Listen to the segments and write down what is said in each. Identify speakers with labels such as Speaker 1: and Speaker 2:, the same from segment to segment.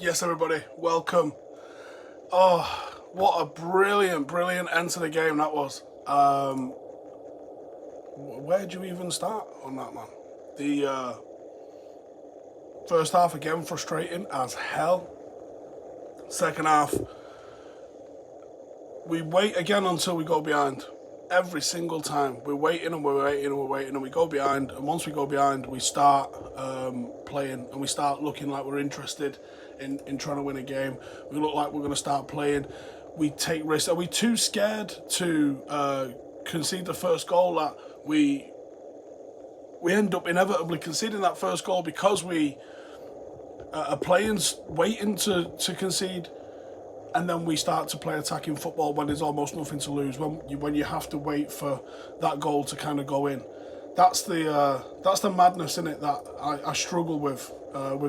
Speaker 1: Yes, everybody, welcome. Oh, what a brilliant end to the game that was. Where do you even start on that, man? The first half, again, frustrating as hell. Second half, we wait again until we go behind. Every single time. We're waiting and we're waiting and we're waiting and we go behind. And once we go behind, we start playing and we start looking like we're interested in trying to win a game. We look like we're going to start playing. We take risks. Are we too scared to concede the first goal that we end up inevitably conceding that first goal because we are playing, waiting to concede? And then we start to play attacking football when there's almost nothing to lose. When you have to wait for that goal to kind of go in, that's the madness in it that I struggle with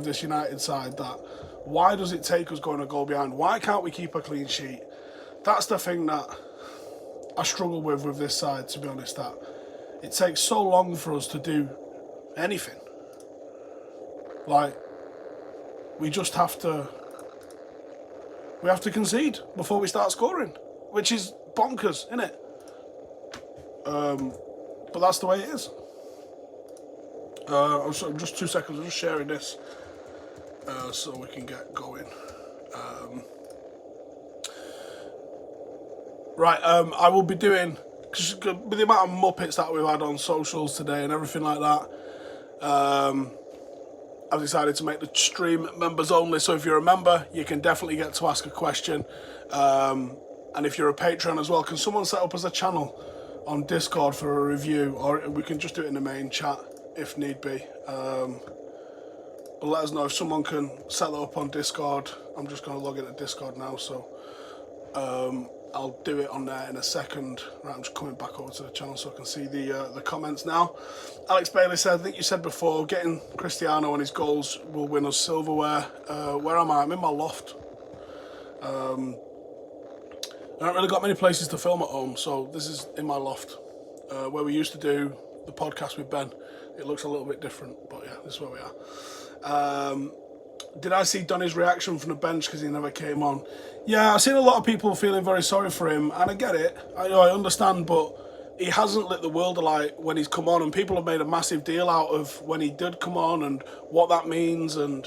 Speaker 1: this United side. That why does it take us going a goal behind? Why can't we keep a clean sheet? That's the thing that I struggle with this side. To be honest, that it takes so long for us to do anything. Like we just have to. We have to concede before we start scoring, which is bonkers, isn't it? But that's the way it is. Just 2 seconds, I'm just sharing this so we can get going. I will be doing, cause with the amount of Muppets that we've had on socials today and everything like that, I've decided to make the stream members only, so if you're a member, you can definitely get to ask a question. And if you're a Patreon as well, can someone set up as a channel on Discord for a review, or we can just do it in the main chat if need be. But let us know if someone can set that up on Discord. I'm just going to log into Discord now, so I'll do it on there in a second. Right, I'm just coming back over to the channel so I can see the comments now. Alex Bailey said, I think you said before, getting Cristiano and his goals will win us silverware. Where am I? I'm in my loft. I haven't really got many places to film at home, so this is in my loft, where we used to do the podcast with Ben. It looks a little bit different, but yeah, this is where we are. Did I see Donny's reaction from the bench because he never came on? Yeah, I've seen a lot of people feeling very sorry for him, and I get it. I understand, but he hasn't lit the world alight when he's come on, and people have made a massive deal out of when he did come on and what that means, and,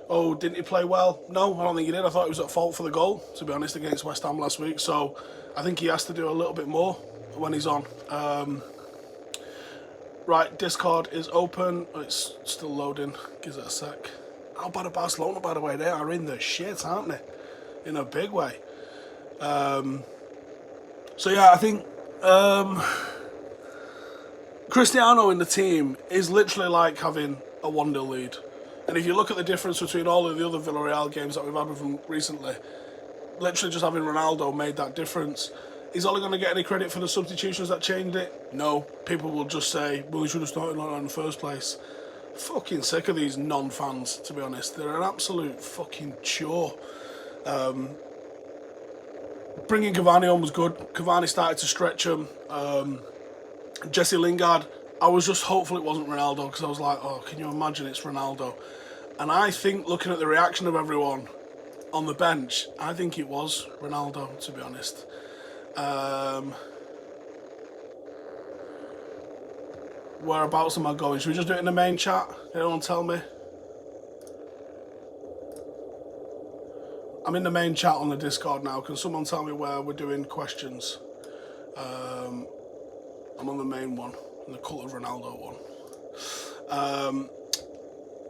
Speaker 1: oh, didn't he play well? No, I don't think he did. I thought he was at fault for the goal, to be honest, against West Ham last week, so I think he has to do a little bit more when he's on. Right, Discord is open. Oh, it's still loading. Gives it a sec. How bad are Barcelona, by the way? They are in the shit, aren't they? In a big way. So yeah, I think Cristiano in the team is literally like having a 1-0 lead. And if you look at the difference between all of the other Villarreal games that we've had with them recently, literally just having Ronaldo made that difference. Is Ole going to get any credit for the substitutions that changed it? No. People will just say, well, he should have started like that in the first place. Fucking sick of these non-fans, to be honest. They're an absolute fucking chore. Bringing Cavani on was good. Cavani started to stretch him. Jesse Lingard, I was just hopeful it wasn't Ronaldo, because I was like, oh, can you imagine it's Ronaldo? And I think, looking at the reaction of everyone on the bench, I think it was Ronaldo, to be honest. Whereabouts am I going? Should we just do it in the main chat? Anyone tell me? I'm in the main chat on the Discord now. Can someone tell me where we're doing questions? I'm on the main one, the Cult of Ronaldo one.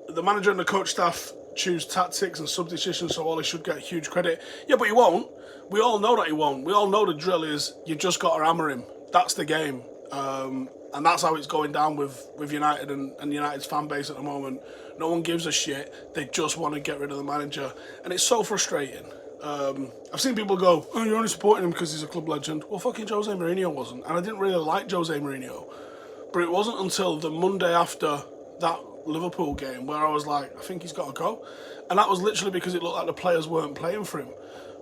Speaker 1: The manager and the coach staff choose tactics and substitutions, so Ole should get huge credit. Yeah, but he won't. We all know that he won't. We all know the drill is you just got to hammer him. That's the game. And that's how it's going down with United and United's fan base at the moment. No one gives a shit. They just want to get rid of the manager. And it's so frustrating. I've seen people go, oh, you're only supporting him because he's a club legend. Well, fucking Jose Mourinho wasn't. And I didn't really like Jose Mourinho. But it wasn't until the Monday after that Liverpool game where I was like, I think he's got to go. And that was literally because it looked like the players weren't playing for him.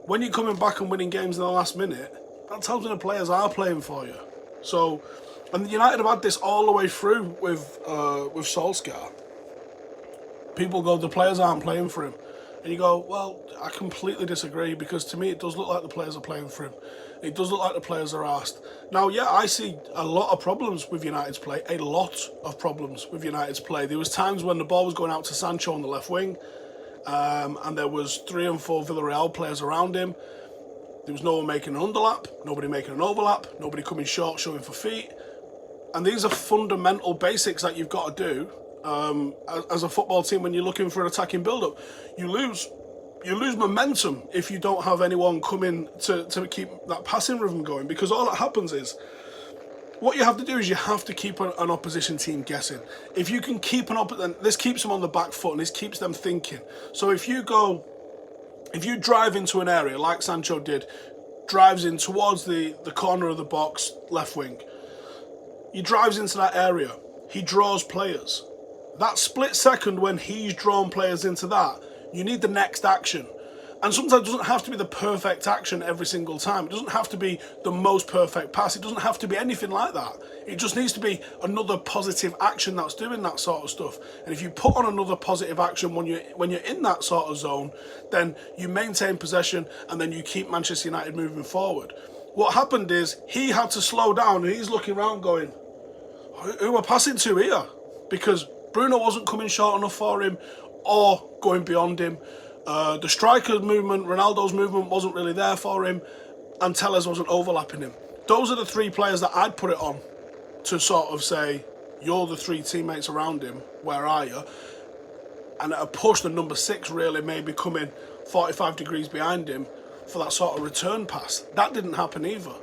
Speaker 1: When you're coming back and winning games in the last minute, that tells me the players are playing for you. So, and United have had this all the way through with Solskjaer. People go, the players aren't playing for him. And you go, well, I completely disagree, because to me it does look like the players are playing for him. It does look like the players are asked. Now, yeah, I see a lot of problems with United's play, a lot of problems with United's play. There was times when the ball was going out to Sancho on the left wing, and there was 3 and 4 Villarreal players around him. There was no one making an underlap, nobody making an overlap, nobody coming short, showing for feet. And these are fundamental basics that you've got to do as a football team when you're looking for an attacking build-up. You lose momentum if you don't have anyone coming to keep that passing rhythm going, because all that happens is, what you have to do is you have to keep an opposition team guessing. If you can keep this keeps them on the back foot and this keeps them thinking. So if you drive into an area like Sancho did, drives in towards the corner of the box, left wing, he drives into that area, he draws players. That split second when he's drawn players into that, you need the next action. And sometimes it doesn't have to be the perfect action every single time. It doesn't have to be the most perfect pass. It doesn't have to be anything like that. It just needs to be another positive action that's doing that sort of stuff. And if you put on another positive action when you're in that sort of zone, then you maintain possession and then you keep Manchester United moving forward. What happened is he had to slow down, and he's looking around going, who are passing to here? Because Bruno wasn't coming short enough for him or going beyond him. The striker's movement, Ronaldo's movement wasn't really there for him, and Telles wasn't overlapping him. Those are the 3 players that I'd put it on to sort of say, you're the 3 teammates around him, where are you? And at a push, the number 6 really maybe coming 45 degrees behind him for that sort of return pass. That didn't happen either.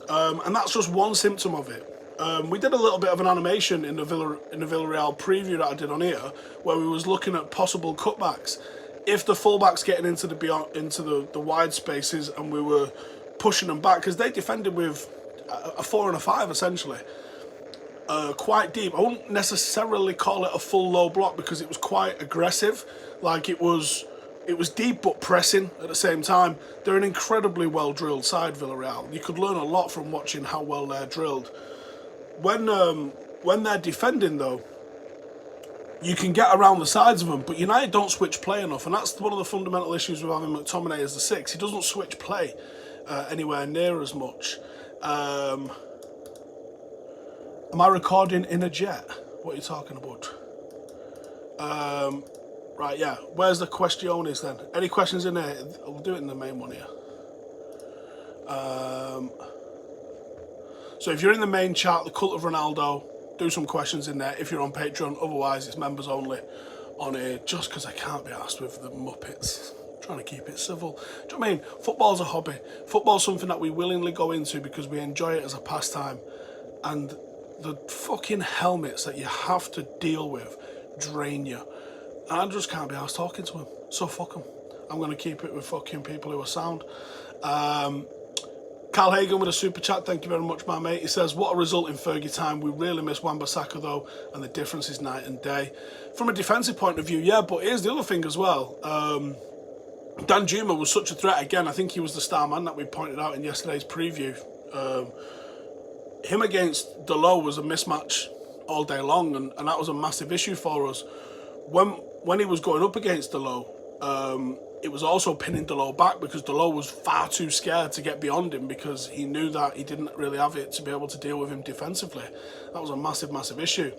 Speaker 1: And that's just one symptom of it. We did a little bit of an animation in the Villarreal preview that I did on here, where we was looking at possible cutbacks. If the fullbacks getting into the wide spaces and we were pushing them back, because they defended with a 4 and a 5 essentially, quite deep. I wouldn't necessarily call it a full low block because it was quite aggressive. Like it was deep but pressing at the same time. They're an incredibly well drilled side, Villarreal. You could learn a lot from watching how well they're drilled. When they're defending though, you can get around the sides of them, but United don't switch play enough, and that's one of the fundamental issues with having McTominay as the 6. He doesn't switch play anywhere near as much. Am I recording in a jet? What are you talking about? Right, yeah. Where's the questiones then? Any questions in there? I'll do it in the main one here. So if you're in the main chat, the Cult of Ronaldo, do some questions in there if you're on Patreon. Otherwise, it's members only on here, just because I can't be asked with the Muppets. I'm trying to keep it civil. Do you know what I mean? Football's a hobby. Football's something that we willingly go into because we enjoy it as a pastime. And the fucking helmets that you have to deal with drain you. And I just can't be asked talking to them. So fuck them. I'm going to keep it with fucking people who are sound. Carl Hagan with a super chat, thank you very much, my mate. He says, what a result in Fergie time. We really miss Wan-Bissaka though, and the difference is night and day. From a defensive point of view, yeah, but here's the other thing as well. Dan Juma was such a threat again. I think he was the star man that we pointed out in yesterday's preview. Him against Dalot was a mismatch all day long, and that was a massive issue for us. When he was going up against Dalot, it was also pinning Dalot back because Dalot was far too scared to get beyond him because he knew that he didn't really have it to be able to deal with him defensively. That was a massive, massive issue.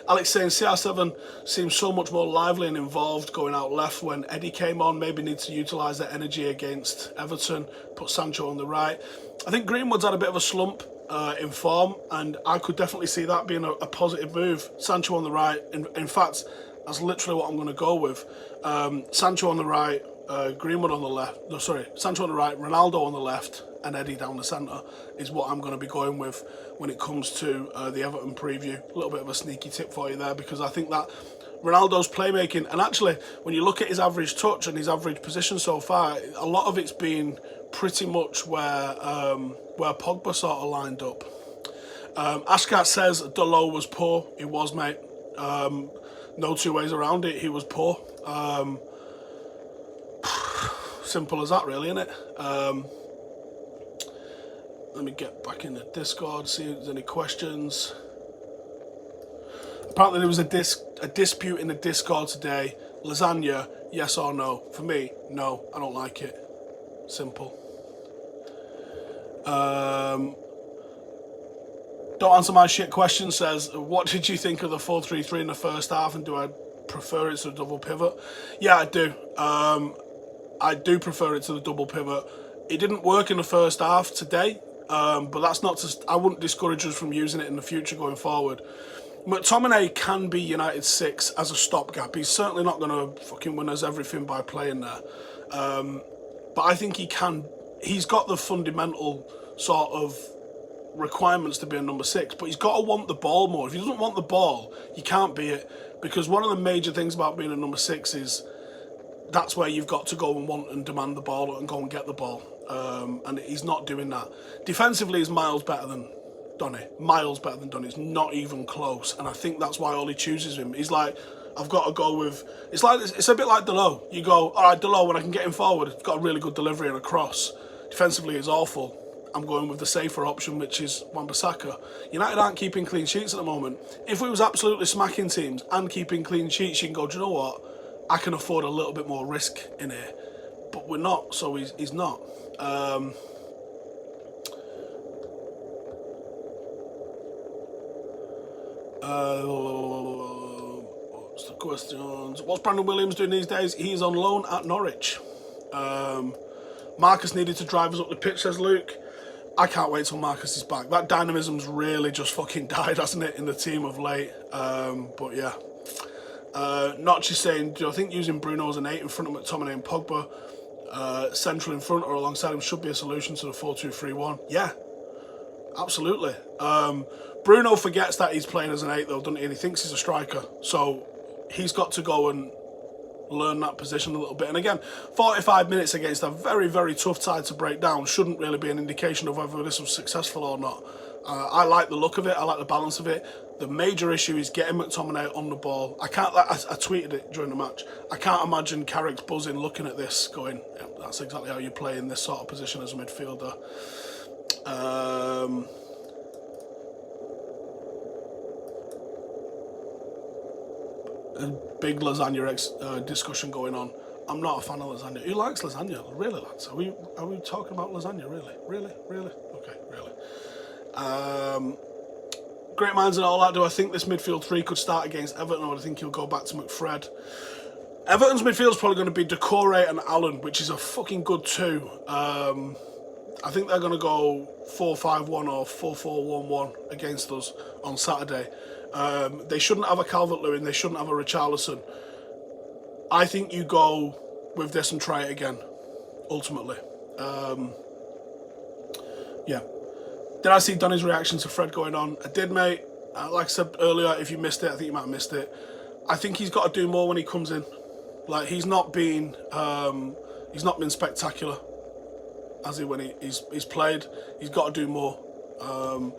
Speaker 1: Alex saying CR7 seems so much more lively and involved going out left when Eddie came on. Maybe needs to utilise that energy against Everton, put Sancho on the right. I think Greenwood's had a bit of a slump in form, and I could definitely see that being a positive move. Sancho on the right. In fact, that's literally what I'm going to go with. Sancho on the right, Greenwood on the left. No, sorry, Sancho on the right, Ronaldo on the left, and Eddie down the centre is what I'm going to be going with when it comes to the Everton preview. A little bit of a sneaky tip for you there, because I think that Ronaldo's playmaking, and actually when you look at his average touch and his average position so far, a lot of it's been pretty much where Pogba sort of lined up. Ashkat says Dalot was poor. He was, mate. No two ways around it. He was poor. Simple as that, really, isn't it? Let me get back in the Discord, see if there's any questions. Apparently there was a dispute in the Discord today. Lasagna, yes or no? For me, no, I don't like it. Simple. Don't answer my shit question says, what did you think of the 4-3-3 in the first half, and do I prefer it to the double pivot? Yeah, I do. I do prefer it to the double pivot. It didn't work in the first half today, but that's not to... I wouldn't discourage us from using it in the future going forward. McTominay can be United's 6 as a stopgap. He's certainly not going to fucking win us everything by playing there. But I think he can... He's got the fundamental sort of requirements to be a number 6, but he's got to want the ball more. If he doesn't want the ball, you can't be it. Because one of the major things about being a number 6 is that's where you've got to go and want and demand the ball and go and get the ball. And he's not doing that. Defensively, he's miles better than Donny. Miles better than Donny. It's not even close. And I think that's why Ollie chooses him. He's like, I've got to go with... It's a bit like Delo. You go, all right, Delo, when I can get him forward, he's got a really good delivery and a cross. Defensively, he's awful. I'm going with the safer option, which is Wan-Bissaka. United aren't keeping clean sheets at the moment. If we was absolutely smacking teams and keeping clean sheets, you can go, do you know what? I can afford a little bit more risk in here. But we're not, so he's not. What's the questions? What's Brandon Williams doing these days? He's on loan at Norwich. Marcus needed to drive us up the pitch, says Luke. I can't wait till Marcus is back. That dynamism's really just fucking died, hasn't it, in the team of late? But yeah. Notch is saying, do I think using Bruno as an 8 in front of McTominay and Pogba, central in front or alongside him, should be a solution to the 4-2-3-1? Yeah, absolutely. Bruno forgets that he's playing as an 8 though, doesn't he? And he thinks he's a striker. So he's got to go and learn that position a little bit. And again, 45 minutes against a very, very tough side to break down shouldn't really be an indication of whether this was successful or not. I like the look of it. I like the balance of it. The major issue is getting McTominay on the ball. I tweeted it during the match. I can't imagine Carrick's buzzing looking at this going, yeah, that's exactly how you play in this sort of position as a midfielder. A big lasagna discussion going on. I'm not a fan of lasagna. Who likes lasagna? Really, lads? Are we talking about lasagna? Really? Okay, really. Great minds and all that. Do I think this midfield 3 could start against Everton, or do I think he'll go back to McFred? Everton's midfield's probably going to be Decore and Allen, which is a fucking good 2. I think they're going to go 4-5-1 or 4-4-1-1 against us on Saturday. They shouldn't have a Calvert-Lewin. They shouldn't have a Richarlison. I think you go with this and try it again, ultimately. Yeah. Did I see Donny's reaction to Fred going on? I did, mate. Like I said earlier, if you missed it, I think you might have missed it. I think he's got to do more when he comes in. Like, he's not been spectacular, has he, when he's played. He's got to do more. And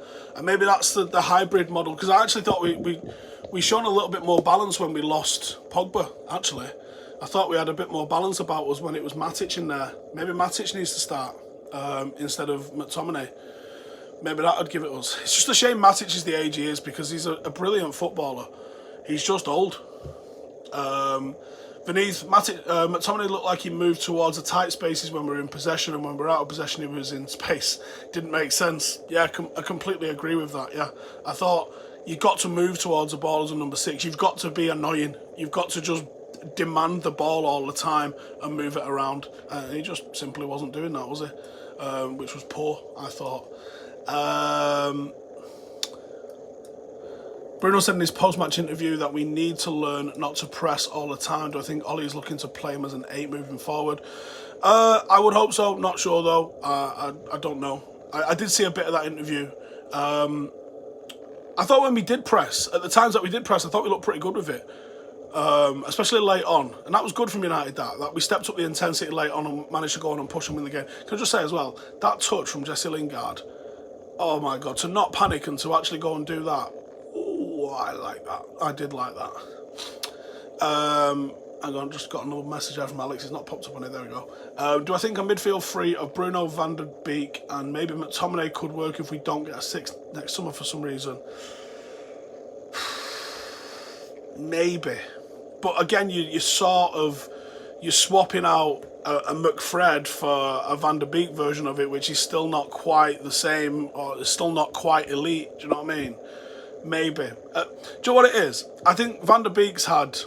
Speaker 1: maybe that's the hybrid model, because I actually thought we shone a little bit more balance when we lost Pogba, actually. I thought we had a bit more balance about us when it was Matic in there. Maybe Matic needs to start instead of McTominay. Maybe that would give it us. It's just a shame Matic is the age he is, because he's a brilliant footballer. He's just old. McTominay looked like he moved towards the tight spaces when we were in possession, and when we were out of possession he was in space. Didn't make sense. Yeah, I completely agree with that, yeah. I thought you've got to move towards the ball as a number 6. You've got to be annoying. You've got to just demand the ball all the time and move it around. He just simply wasn't doing that, was he? Which was poor, I thought. Bruno said in his post-match interview that we need to learn not to press all the time. Do I think Ollie is looking to play him as an 8 moving forward? I would hope so. Not sure, though. I don't know. I did see a bit of that interview. I thought when we did press, at the times that we did press, I thought we looked pretty good with it. Especially late on. And that was good from United, that we stepped up the intensity late on and managed to go on and push them in the game. Can I just say as well, that touch from Jesse Lingard, oh my God, to not panic and to actually go and do that, oh, I like that. I did like that. Hang on, just got another message out from Alex. It's not popped up on it. There we go. Do I think a midfield 3 of Bruno, Van der Beek and maybe McTominay could work if we don't get a 6 next summer for some reason? Maybe. but again, you're swapping out a McFred for a Van der Beek version of it, which is still not quite the same, or it's still not quite elite. Do you know what I mean? Maybe. Do you know what it is? I think Van der Beek's had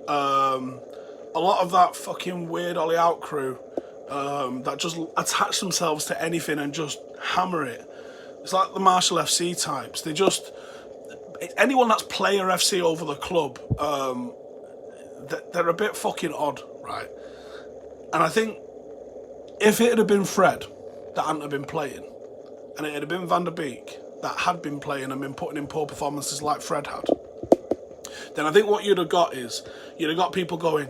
Speaker 1: a lot of that fucking weird Ollie Out crew that just attach themselves to anything and just hammer it. It's like the Marshall FC types. They just... Anyone that's player FC over the club, they're a bit fucking odd, right? And I think if it had been Fred that hadn't have been playing, and it had been Van der Beek that had been playing and been putting in poor performances like Fred had, then I think what you'd have got is, you'd have got people going,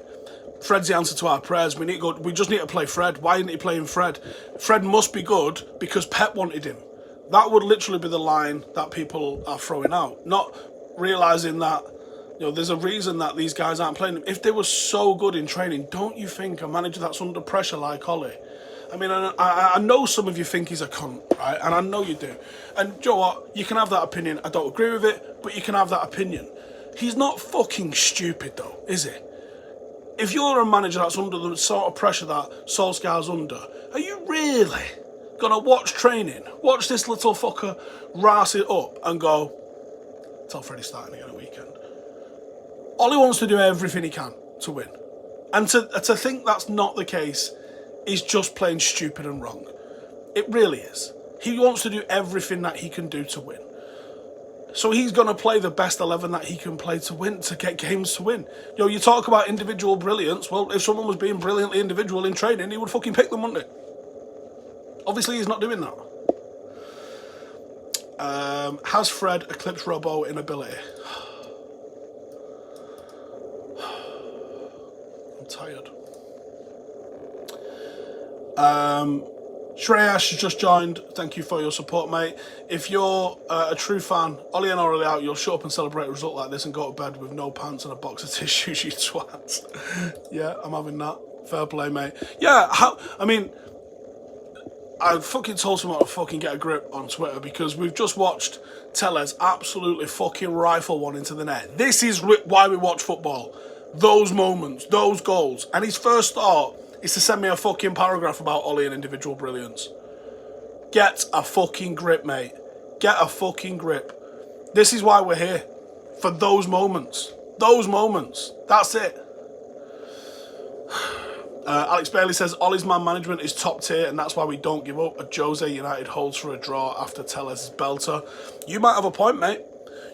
Speaker 1: Fred's the answer to our prayers, we just need to play Fred. Why isn't he playing Fred? Fred must be good because Pep wanted him. That would literally be the line that people are throwing out, not realising that, you know, there's a reason that these guys aren't playing. If they were so good in training, don't you think a manager that's under pressure like Ollie? I mean, I know some of you think he's a cunt, right? And I know you do. And do you know what? You can have that opinion. I don't agree with it, but you can have that opinion. He's not fucking stupid, though, is he? If you're a manager that's under the sort of pressure that Solskjaer's under, are you really gonna watch training, watch this little fucker ras it up and go, tell Freddie's starting again at weekend? Ollie wants to do everything he can to win. And to think that's not the case is just plain stupid and wrong. It really is. He wants to do everything that he can do to win. So he's going to play the best 11 that he can play to win, to get games to win. You know, you talk about individual brilliance. Well, if someone was being brilliantly individual in training, he would fucking pick them, wouldn't he? Obviously, he's not doing that. Has Fred eclipsed Robbo in ability? I'm tired. Shreyash has just joined. Thank you for your support, mate. If you're a true fan, Ollie and Ollie out, you'll show up and celebrate a result like this and go to bed with no pants and a box of tissues, you twats. Yeah, I'm having that. Fair play, mate. Yeah, I fucking told someone to fucking get a grip on Twitter because we've just watched Tellez absolutely fucking rifle one into the net. This is why we watch football. Those moments, those goals. And his first thought is to send me a fucking paragraph about Ollie and individual brilliance. Get a fucking grip, mate. Get a fucking grip. This is why we're here. For those moments. Those moments. That's it. Alex Bailey says, Ollie's man management is top tier and that's why we don't give up. A Jose United holds for a draw after Tellez's belter. You might have a point, mate.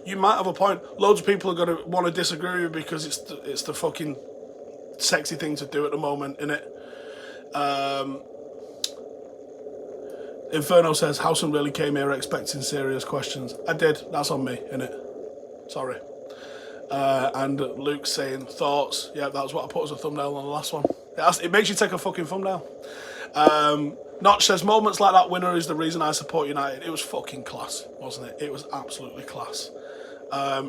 Speaker 1: You might have a point. Loads of people are going to want to disagree with you because it's the fucking sexy thing to do at the moment, innit? Inferno says, Howson really came here expecting serious questions. I did. That's on me, innit? Sorry. And Luke saying, thoughts. Yeah, that's what I put as a thumbnail on the last one. It makes you take a fucking thumbnail. Notch says, moments like that winner is the reason I support United. It was fucking class, wasn't it? It was absolutely class.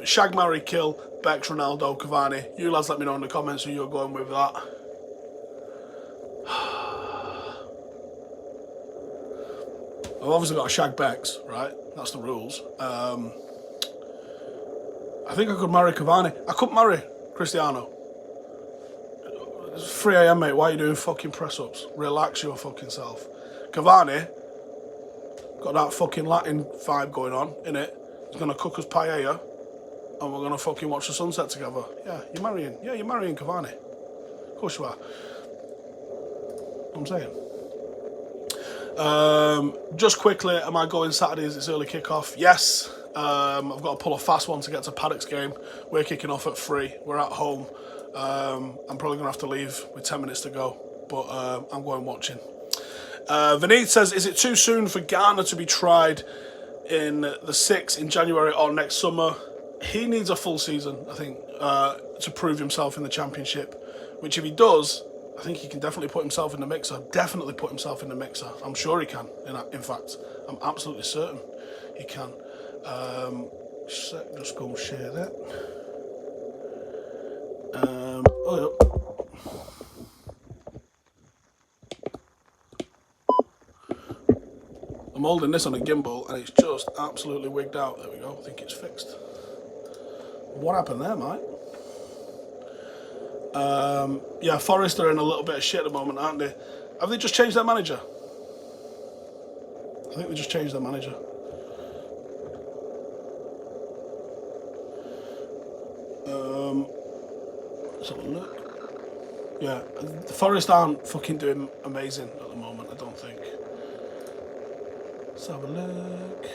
Speaker 1: Shag, marry, kill, Bex, Ronaldo, Cavani. You lads let me know in the comments who you're going with that. I've obviously got a shag Bex, right? That's the rules. I think I could marry Cavani. I couldn't marry Cristiano. It's 3 AM, mate. Why are you doing fucking press-ups? Relax your fucking self. Cavani got that fucking Latin vibe going on, innit? He's going to cook us paella and we're going to fucking watch the sunset together. Yeah, you're marrying Cavani. Of course you are. I'm saying. Just quickly, am I going Saturday as it's early kick-off? Yes. I've got to pull a fast one to get to Paddock's game. We're kicking off at 3. We're at home. I'm probably going to have to leave with 10 minutes to go, but I'm going watching. Vineet says, is it too soon for Garner to be tried in the 6 in January or next summer? He needs a full season, I think, to prove himself in the Championship, which if he does, I think he can definitely put himself in the mixer. Definitely put himself in the mixer. I'm sure he can, in fact. I'm absolutely certain he can. Just go and share that. Oh, yeah. I'm holding this on a gimbal and it's just absolutely wigged out. There we go. I think it's fixed. What happened there, mate? Yeah, Forest are in a little bit of shit at the moment, aren't they? Have they just changed their manager? I think they just changed their manager. Let's have a look. Yeah, the Forest aren't fucking doing amazing at the moment, I don't think. Let's have a look.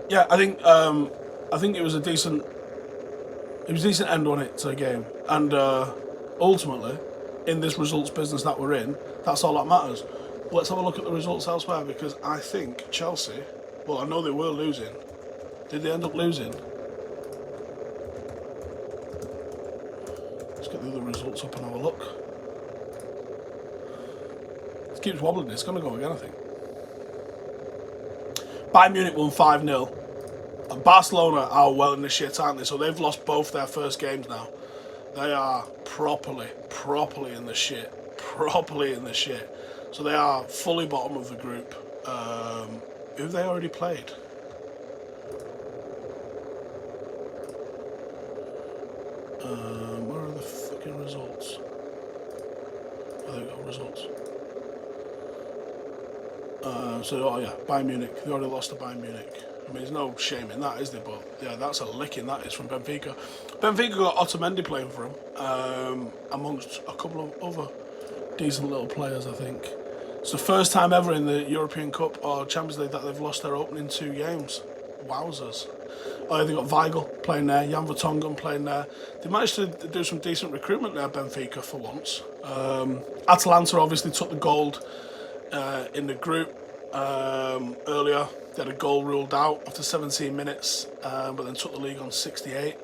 Speaker 1: Yeah, I think it was a decent end on it to the game, and ultimately, in this results business that we're in, that's all that matters. Let's have a look at the results elsewhere, because I think Chelsea. Well, I know they were losing. Did they end up losing? Let's get the other results up and have a look. It keeps wobbling. It's going to go again, I think. Bayern Munich won 5-0. And Barcelona are well in the shit, aren't they? So they've lost both their first games now. They are properly in the shit. Properly in the shit. So they are fully bottom of the group. Who have they already played? Where are the fucking results? Oh, there we go, results. Oh yeah, Bayern Munich. They already lost to Bayern Munich. I mean, there's no shame in that, is there? But yeah, that's a licking, that is, from Benfica. Benfica got Otamendi playing for him, amongst a couple of other decent little players, I think. It's the first time ever in the European Cup or Champions League that they've lost their opening 2 games. Wowzers. Oh, yeah, they got Weigl playing there, Jan Vertonghen playing there. They managed to do some decent recruitment there, Benfica, for once. Atalanta obviously took the gold in the group earlier. They had a goal ruled out after 17 minutes, but then took the league on 68.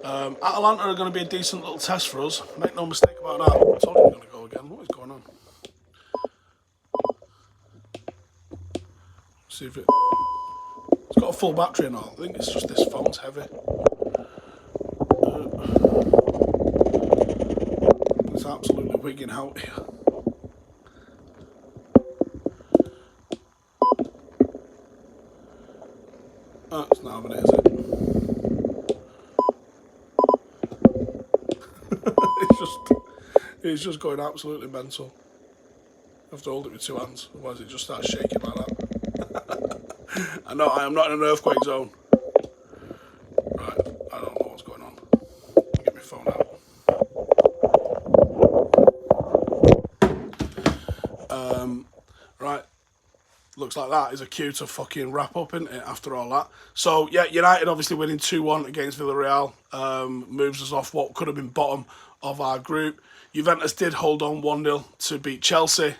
Speaker 1: Atalanta are going to be a decent little test for us. Make no mistake about that. I told you we were going to go again. What is going on? See if it's got a full battery and all. I think it's just this phone's heavy. It's absolutely wigging out here. Oh, it's not having it, is it? it's just going absolutely mental. I have to hold it with 2 hands, otherwise it just starts shaking like that. I know I am not in an earthquake zone. Right, I don't know what's going on. I'll get my phone out. Right, looks like that is a cue to fucking wrap up, isn't it, after all that? So, yeah, United obviously winning 2-1 against Villarreal moves us off what could have been bottom of our group. Juventus did hold on 1-0 to beat Chelsea,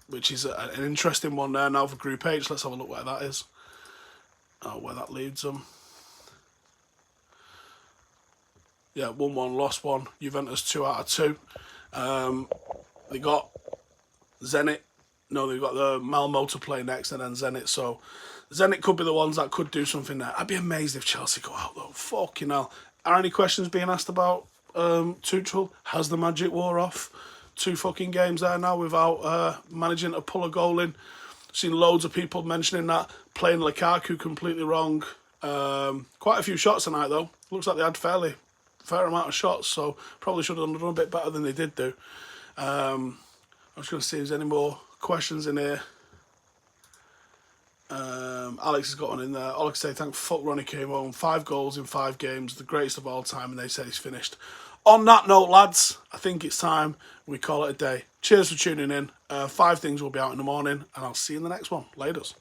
Speaker 1: which is an interesting one there now for Group H. Let's have a look where that is. Where that leads them. Yeah, 1-1, lost 1. Juventus 2 out of 2. They got Zenit. No, they've got the Malmo to play next and then Zenit. So Zenit could be the ones that could do something there. I'd be amazed if Chelsea go out, though. Fucking hell. Are any questions being asked about Tuchel? Has the magic wore off? 2 fucking games there now without managing to pull a goal in. Seen loads of people mentioning that. Playing Lukaku completely wrong. Quite a few shots tonight, though. Looks like they had fair amount of shots, so probably should have done a bit better than they did do. I was going to see if there's any more questions in here. Alex has got one in there. All I can say, thank fuck Ronnie came home. 5 goals in 5 games, the greatest of all time, and they said he's finished. On that note, lads, I think it's time we call it a day. Cheers for tuning in. 5 things will be out in the morning, and I'll see you in the next one. Laters.